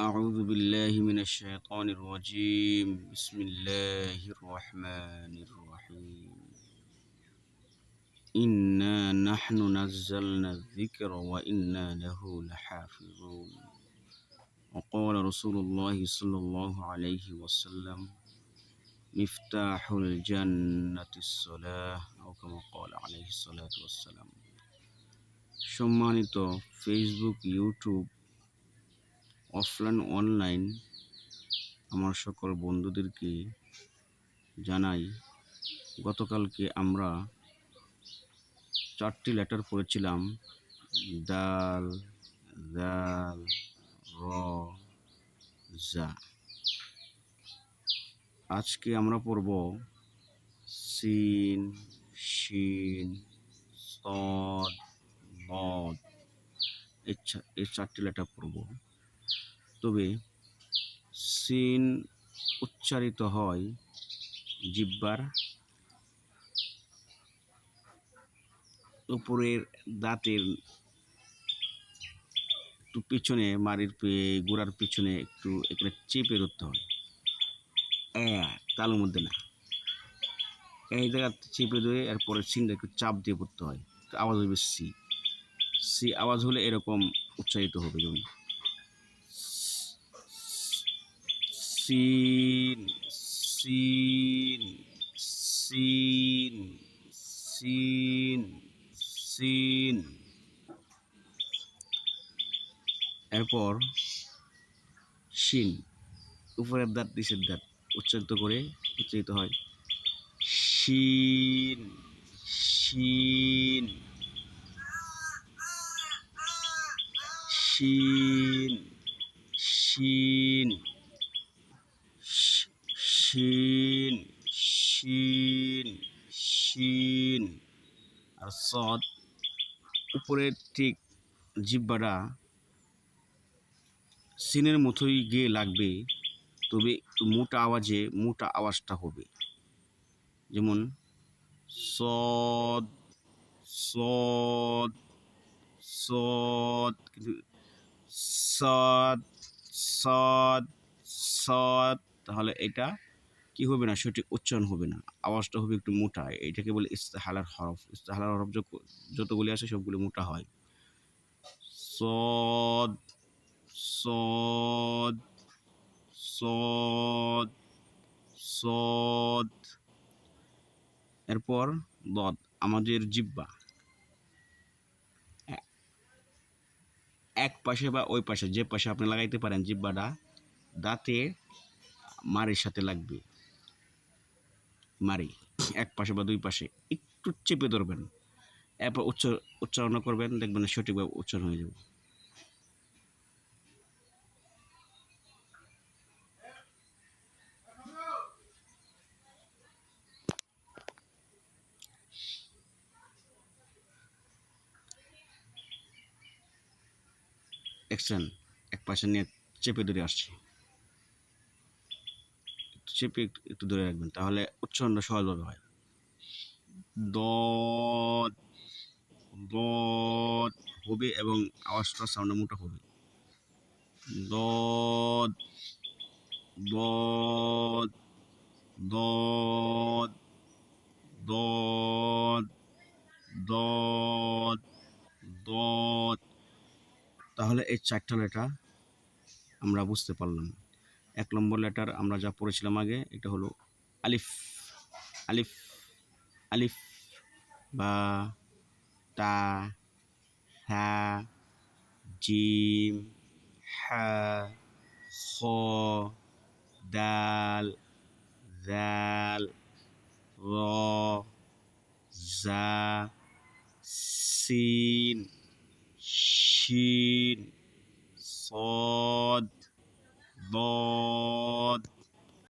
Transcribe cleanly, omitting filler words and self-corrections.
أعوذ بالله من الشيطان الرجيم بسم الله الرحمن الرحيم إنا نحن نزلنا الذكر وإنا له لحافظون وقال رسول الله صلى الله عليه وسلم مفتاح الجنة الصلاة أو كما قال عليه الصلاة والسلام সম্মানিত Facebook YouTube offline online আমার সকল বন্ধুদেরকে জানাই, গতকালকে আমরা 4টি লেটার পড়েছিলাম, দাল, জাল, র, জা। আজকে আমরা পড়ব সিন, শিন, সদ, বদ। এই 4টি লেটার পড়ব। তবে সিন উচ্চারিত হয় জিহ্বার উপরের দাঁতের একটু পিছনে, মাড়ির গোড়ার পিছনে একটু এখানে চেপে ধরতে হয়, তালুর মধ্যে না, এই জায়গা চেপে ধরে এরপরে সিনটা একটু চাপ দিয়ে পড়তে হয়, আওয়াজ হবে সি। সি আওয়াজ হলে এরকম উচ্চারিত হবে, যেমন সিন, সিন, সিন, সিন, সিন। এরপর শিন, উপরের দাঁত নিচের দাঁত উচ্চারিত করে উচ্চারিত হয় শিন, শিন, শিন, শিন, শিন, শিন, শিন। আর সদ, উপরের ঠিক জিহ্বাটা সিনের মতোই গিয়ে লাগবে, তবে মোটা আওয়াজটা হবে, যেমন সদ, সদ, সদ, কিন্তু সদ, সদ, সদ, তাহলে এটা কি হবে না, সঠিক উচ্চারণ হবে না, আওয়াজটা হবে একটু মোটা। এটাকে বলে ইস্তেহালার হরফ। ইস্তেহালার হরফ যতগুলি আছে সবগুলি মোটা হয়। সদ, সদ, সদ, সদ। এরপর দদ, আমাদের জিহ্বা এক পাশে বা ওই পাশে, যে পাশে আপনি লাগাইতে পারেন, জিহ্বাটা দাঁতে মাড়ির সাথে লাগবে, মাড়ি এক পাশে বা দুই পাশে একটু চেপে ধরবেন, এরপর উচ্চারণ করবেন, দেখবেন সঠিকভাবে উচ্চারণ হয়ে যাবে। দেখছেন, এক পাশে নিয়ে চেপে ধরে আসছে, চেপে একটু ধরে রাখবেন, তাহলে উচ্চারণটা সহজভাবে হয়। দদ, দদ হবে এবং আওয়াজটা সাউন্ড মোটা হবে। দদ, দদ, দদ, দদ, দদ, দদ। তাহলে এই 4টা লেটার আমরা বুঝতে পারলাম। 1 নম্বর লেটার আমরা যা পড়েছিলাম আগে, এটা হলো আলিফ। আলিফ, আলিফ, বা, তা, হা, জিম, হা, খ, দাল, জাল, র, জা, সিন, শিন, সদ, ضاد